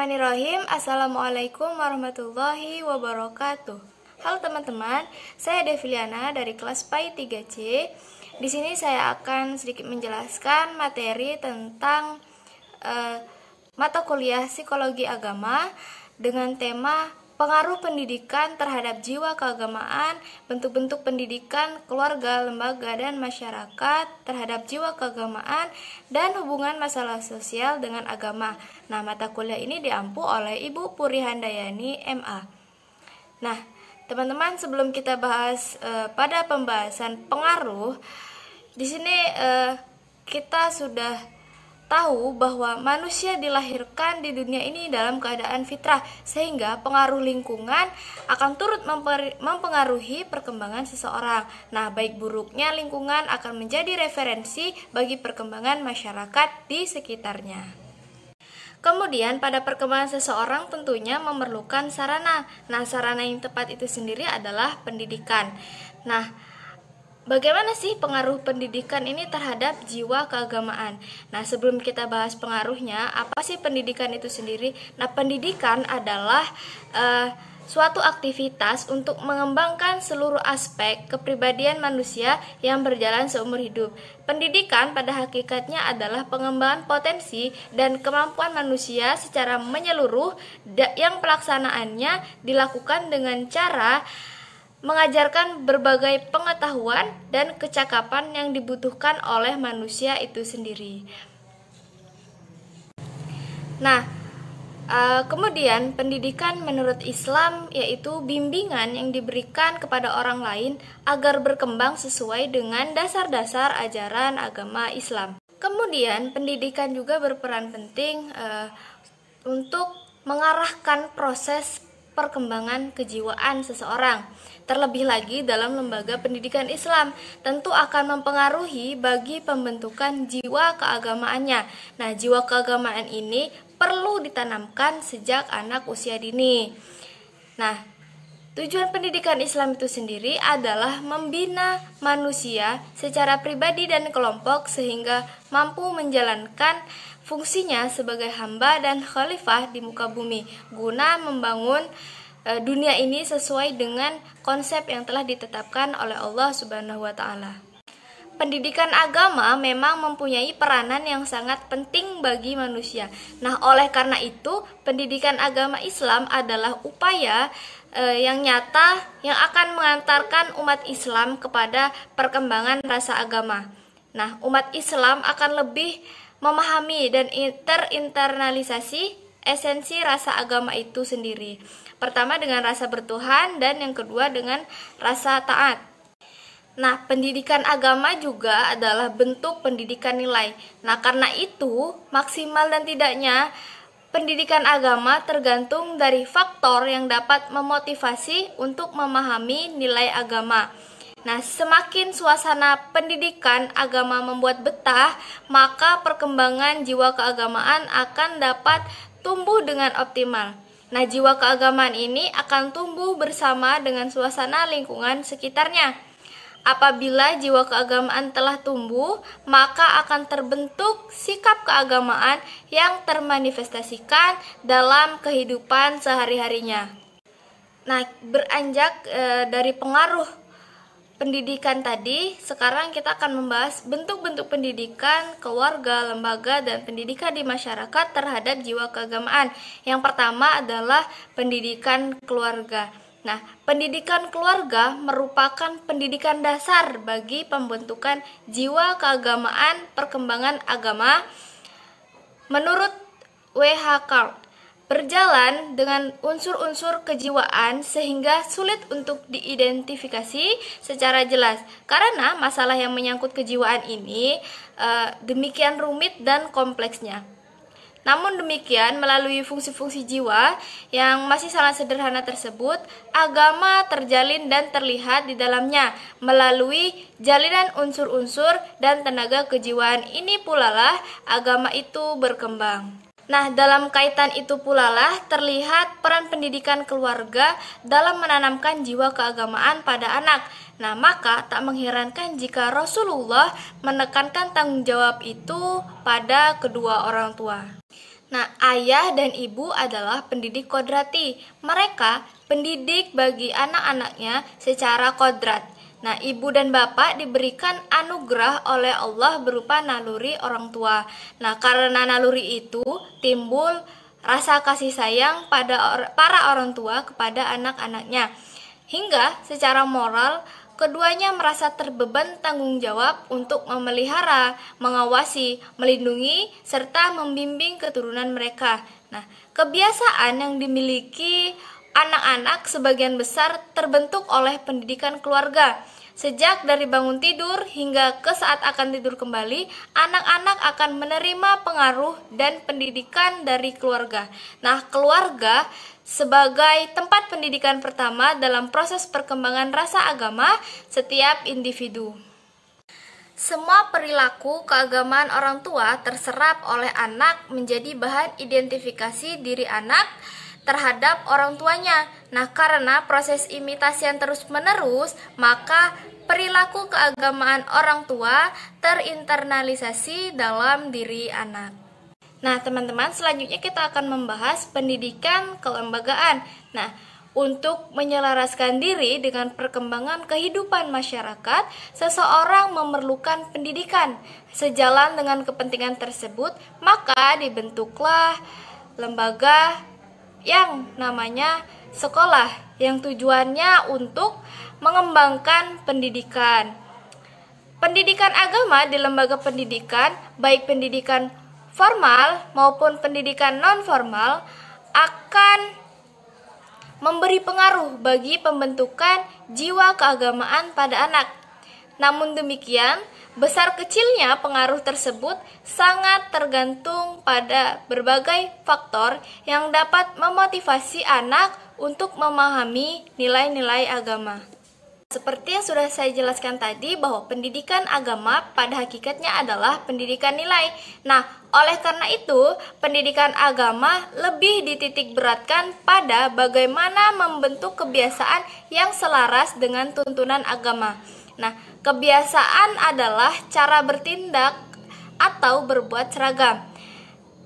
Bismillahirrahmanirrahim. Assalamualaikum warahmatullahi wabarakatuh. Halo teman-teman, saya Deviliana dari kelas PAI 3C. Di sini saya akan sedikit menjelaskan materi tentang mata kuliah Psikologi Agama dengan tema pengaruh pendidikan terhadap jiwa keagamaan, bentuk-bentuk pendidikan, keluarga, lembaga, dan masyarakat terhadap jiwa keagamaan, dan hubungan masalah sosial dengan agama. Nah, mata kuliah ini diampu oleh Ibu Puri Handayani, MA. Nah, teman-teman, sebelum kita bahas pada pembahasan pengaruh, di sini kita sudah tahu bahwa manusia dilahirkan di dunia ini dalam keadaan fitrah, sehingga pengaruh lingkungan akan turut mempengaruhi perkembangan seseorang. Nah, baik buruknya lingkungan akan menjadi referensi bagi perkembangan masyarakat di sekitarnya. Kemudian pada perkembangan seseorang tentunya memerlukan sarana. Nah, sarana yang tepat itu sendiri adalah pendidikan. Nah, bagaimana sih pengaruh pendidikan ini terhadap jiwa keagamaan? Nah, sebelum kita bahas pengaruhnya, apa sih pendidikan itu sendiri? Nah, pendidikan adalah suatu aktivitas untuk mengembangkan seluruh aspek kepribadian manusia yang berjalan seumur hidup. Pendidikan pada hakikatnya adalah pengembangan potensi dan kemampuan manusia secara menyeluruh yang pelaksanaannya dilakukan dengan cara mengajarkan berbagai pengetahuan dan kecakapan yang dibutuhkan oleh manusia itu sendiri. Nah, kemudian pendidikan menurut Islam yaitu bimbingan yang diberikan kepada orang lain agar berkembang sesuai dengan dasar-dasar ajaran agama Islam. Kemudian pendidikan juga berperan penting untuk mengarahkan proses perkembangan kejiwaan seseorang. Terlebih lagi dalam lembaga pendidikan Islam, tentu akan mempengaruhi bagi pembentukan jiwa keagamaannya. Nah, jiwa keagamaan ini perlu ditanamkan sejak anak usia dini. Nah, tujuan pendidikan Islam itu sendiri adalah membina manusia secara pribadi dan kelompok sehingga mampu menjalankan fungsinya sebagai hamba dan khalifah di muka bumi guna membangun dunia ini sesuai dengan konsep yang telah ditetapkan oleh Allah Subhanahu wa taala. Pendidikan agama memang mempunyai peranan yang sangat penting bagi manusia. Nah, oleh karena itu, pendidikan agama Islam adalah upaya yang nyata yang akan mengantarkan umat Islam kepada perkembangan rasa agama. Nah, umat Islam akan lebih memahami dan terinternalisasi esensi rasa agama itu sendiri. Pertama dengan rasa bertuhan dan yang kedua dengan rasa taat. Nah, pendidikan agama juga adalah bentuk pendidikan nilai. Nah, karena itu maksimal dan tidaknya pendidikan agama tergantung dari faktor yang dapat memotivasi untuk memahami nilai agama. Nah, semakin suasana pendidikan agama membuat betah, maka perkembangan jiwa keagamaan akan dapat tumbuh dengan optimal. Nah, jiwa keagamaan ini akan tumbuh bersama dengan suasana lingkungan sekitarnya. Apabila jiwa keagamaan telah tumbuh, maka akan terbentuk sikap keagamaan yang termanifestasikan dalam kehidupan sehari-harinya. Nah, beranjak dari pengaruh pendidikan tadi, sekarang kita akan membahas bentuk-bentuk pendidikan, keluarga, lembaga, dan pendidikan di masyarakat terhadap jiwa keagamaan. Yang pertama adalah pendidikan keluarga. Nah, pendidikan keluarga merupakan pendidikan dasar bagi pembentukan jiwa keagamaan perkembangan agama. Menurut W.H. Carl, berjalan dengan unsur-unsur kejiwaan sehingga sulit untuk diidentifikasi secara jelas. Karena masalah yang menyangkut kejiwaan ini demikian rumit dan kompleksnya. Namun demikian, melalui fungsi-fungsi jiwa yang masih sangat sederhana tersebut, agama terjalin dan terlihat di dalamnya melalui jalinan unsur-unsur dan tenaga kejiwaan ini pula lah agama itu berkembang. Nah, dalam kaitan itu pula lah terlihat peran pendidikan keluarga dalam menanamkan jiwa keagamaan pada anak. Nah, maka tak mengherankan jika Rasulullah menekankan tanggung jawab itu pada kedua orang tua. Nah, ayah dan ibu adalah pendidik kodrati. Mereka pendidik bagi anak-anaknya secara kodrat. Nah, ibu dan bapak diberikan anugerah oleh Allah berupa naluri orang tua. Nah, karena naluri itu timbul rasa kasih sayang pada para orang tua kepada anak-anaknya. Hingga secara moral, keduanya merasa terbeban tanggung jawab untuk memelihara, mengawasi, melindungi, serta membimbing keturunan mereka. Nah, kebiasaan yang dimiliki anak-anak sebagian besar terbentuk oleh pendidikan keluarga. Sejak dari bangun tidur hingga ke saat akan tidur kembali, anak-anak akan menerima pengaruh dan pendidikan dari keluarga. Nah, keluarga sebagai tempat pendidikan pertama dalam proses perkembangan rasa agama setiap individu. Semua perilaku keagamaan orang tua terserap oleh anak menjadi bahan identifikasi diri anak terhadap orang tuanya. Nah, karena proses imitasi yang terus-menerus, maka perilaku keagamaan orang tua terinternalisasi dalam diri anak. Nah, teman-teman, selanjutnya kita akan membahas pendidikan kelembagaan. Nah, untuk menyelaraskan diri dengan perkembangan kehidupan masyarakat, seseorang memerlukan pendidikan. Sejalan dengan kepentingan tersebut, maka dibentuklah lembaga yang namanya sekolah, yang tujuannya untuk mengembangkan pendidikan. Pendidikan agama di lembaga pendidikan, baik pendidikan formal maupun pendidikan non-formal, akan memberi pengaruh bagi pembentukan jiwa keagamaan pada anak. Namun demikian, besar kecilnya pengaruh tersebut sangat tergantung pada berbagai faktor yang dapat memotivasi anak untuk memahami nilai-nilai agama. Seperti yang sudah saya jelaskan tadi, bahwa pendidikan agama pada hakikatnya adalah pendidikan nilai. Nah, oleh karena itu, pendidikan agama lebih dititik beratkan pada bagaimana membentuk kebiasaan yang selaras dengan tuntunan agama. Nah, kebiasaan adalah cara bertindak atau berbuat seragam.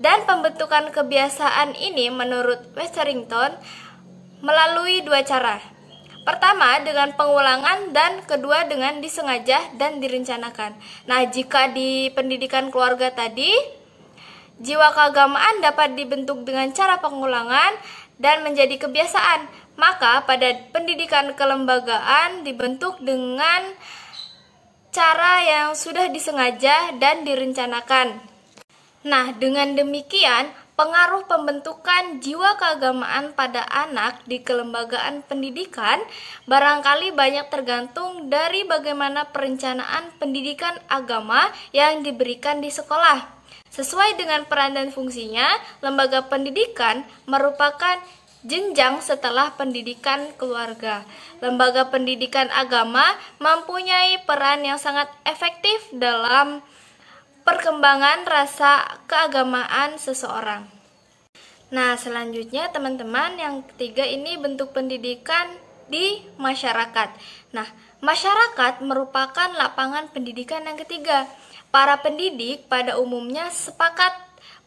Dan pembentukan kebiasaan ini menurut Westerington melalui dua cara. Pertama dengan pengulangan dan kedua dengan disengaja dan direncanakan. Nah, jika di pendidikan keluarga tadi, jiwa keagamaan dapat dibentuk dengan cara pengulangan dan menjadi kebiasaan. Maka pada pendidikan kelembagaan dibentuk dengan cara yang sudah disengaja dan direncanakan. Nah, dengan demikian, pengaruh pembentukan jiwa keagamaan pada anak di kelembagaan pendidikan barangkali banyak tergantung dari bagaimana perencanaan pendidikan agama yang diberikan di sekolah. Sesuai dengan peran dan fungsinya, lembaga pendidikan merupakan jenjang setelah pendidikan keluarga. Lembaga pendidikan agama mempunyai peran yang sangat efektif dalam perkembangan rasa keagamaan seseorang. Nah, selanjutnya teman-teman, yang ketiga ini bentuk pendidikan di masyarakat. Nah, masyarakat merupakan lapangan pendidikan yang ketiga. Para pendidik pada umumnya sepakat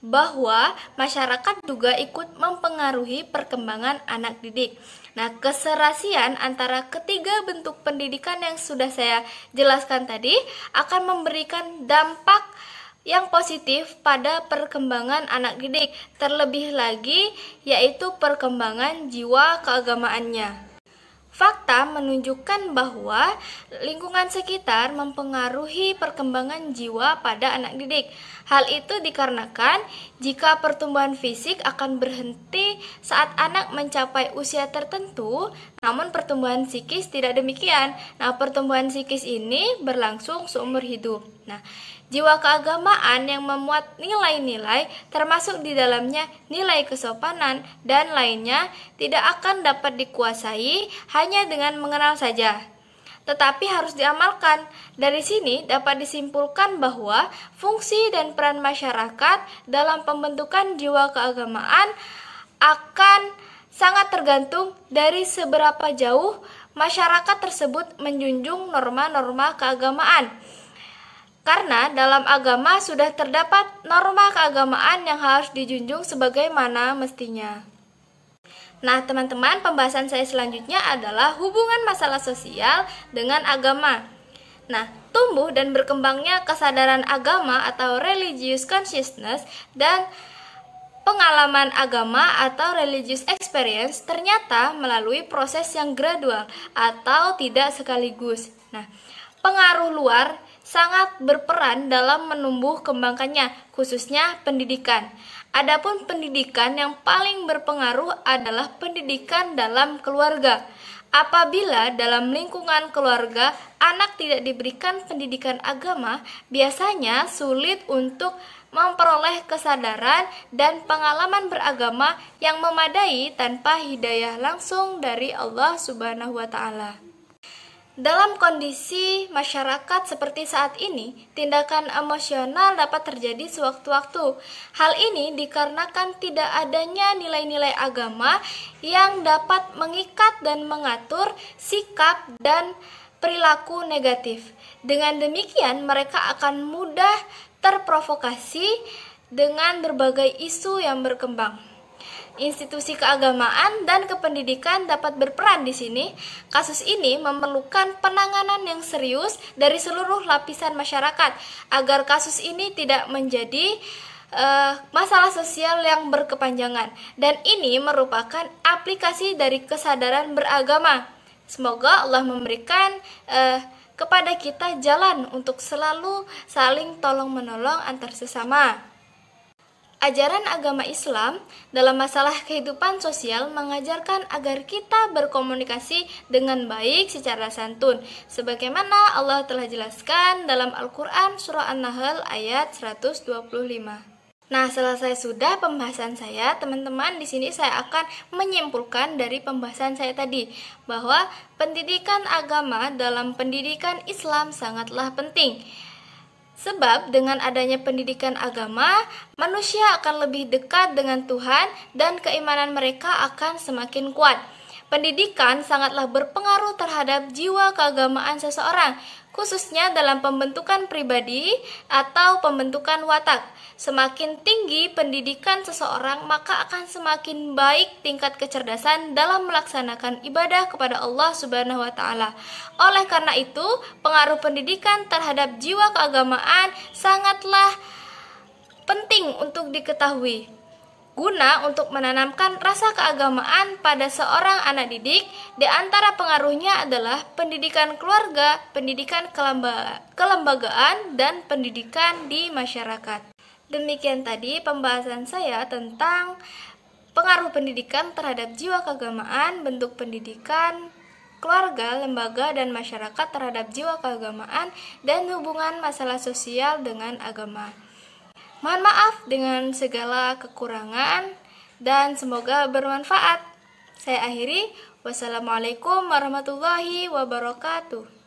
bahwa masyarakat juga ikut mempengaruhi perkembangan anak didik. Nah, keserasian antara ketiga bentuk pendidikan yang sudah saya jelaskan tadi akan memberikan dampak yang positif pada perkembangan anak didik, terlebih lagi yaitu perkembangan jiwa keagamaannya. Fakta menunjukkan bahwa lingkungan sekitar mempengaruhi perkembangan jiwa pada anak didik. Hal itu dikarenakan jika pertumbuhan fisik akan berhenti saat anak mencapai usia tertentu, namun pertumbuhan psikis tidak demikian. Nah, pertumbuhan psikis ini berlangsung seumur hidup. Nah, jiwa keagamaan yang memuat nilai-nilai termasuk di dalamnya nilai kesopanan dan lainnya tidak akan dapat dikuasai hanya dengan mengenal saja, tetapi harus diamalkan. Dari sini dapat disimpulkan bahwa fungsi dan peran masyarakat dalam pembentukan jiwa keagamaan akan sangat tergantung dari seberapa jauh masyarakat tersebut menjunjung norma-norma keagamaan. Karena dalam agama sudah terdapat norma keagamaan yang harus dijunjung sebagaimana mestinya. Nah, teman-teman, pembahasan saya selanjutnya adalah hubungan masalah sosial dengan agama. Nah, tumbuh dan berkembangnya kesadaran agama atau religious consciousness dan pengalaman agama atau religious experience ternyata melalui proses yang gradual atau tidak sekaligus. Nah, pengaruh luar sangat berperan dalam menumbuh kembangkannya, khususnya pendidikan. Adapun pendidikan yang paling berpengaruh adalah pendidikan dalam keluarga. Apabila dalam lingkungan keluarga anak tidak diberikan pendidikan agama, biasanya sulit untuk memperoleh kesadaran dan pengalaman beragama yang memadai tanpa hidayah langsung dari Allah Subhanahu wa Ta'ala. Dalam kondisi masyarakat seperti saat ini, tindakan emosional dapat terjadi sewaktu-waktu. Hal ini dikarenakan tidak adanya nilai-nilai agama yang dapat mengikat dan mengatur sikap dan perilaku negatif. Dengan demikian, mereka akan mudah terprovokasi dengan berbagai isu yang berkembang. Institusi keagamaan dan kependidikan dapat berperan di sini. Kasus ini memerlukan penanganan yang serius dari seluruh lapisan masyarakat agar kasus ini tidak menjadi masalah sosial yang berkepanjangan, dan ini merupakan aplikasi dari kesadaran beragama. Semoga Allah memberikan kepada kita jalan untuk selalu saling tolong-menolong antar sesama. Ajaran agama Islam dalam masalah kehidupan sosial mengajarkan agar kita berkomunikasi dengan baik secara santun, sebagaimana Allah telah jelaskan dalam Al-Quran Surah An-Nahl ayat 125. Nah, selesai sudah pembahasan saya, teman-teman. Di sini saya akan menyimpulkan dari pembahasan saya tadi bahwa pendidikan agama dalam pendidikan Islam sangatlah penting. Sebab dengan adanya pendidikan agama, manusia akan lebih dekat dengan Tuhan dan keimanan mereka akan semakin kuat. Pendidikan sangatlah berpengaruh terhadap jiwa keagamaan seseorang, khususnya dalam pembentukan pribadi atau pembentukan watak. Semakin tinggi pendidikan seseorang, maka akan semakin baik tingkat kecerdasan dalam melaksanakan ibadah kepada Allah Subhanahu wa Ta'ala. Oleh karena itu, pengaruh pendidikan terhadap jiwa keagamaan sangatlah penting untuk diketahui, guna untuk menanamkan rasa keagamaan pada seorang anak didik. Di antara pengaruhnya adalah pendidikan keluarga, pendidikan kelembagaan, dan pendidikan di masyarakat. Demikian tadi pembahasan saya tentang pengaruh pendidikan terhadap jiwa keagamaan, bentuk pendidikan, keluarga, lembaga, dan masyarakat terhadap jiwa keagamaan, dan hubungan masalah sosial dengan agama. Mohon maaf dengan segala kekurangan dan semoga bermanfaat. Saya akhiri. Wassalamualaikum warahmatullahi wabarakatuh.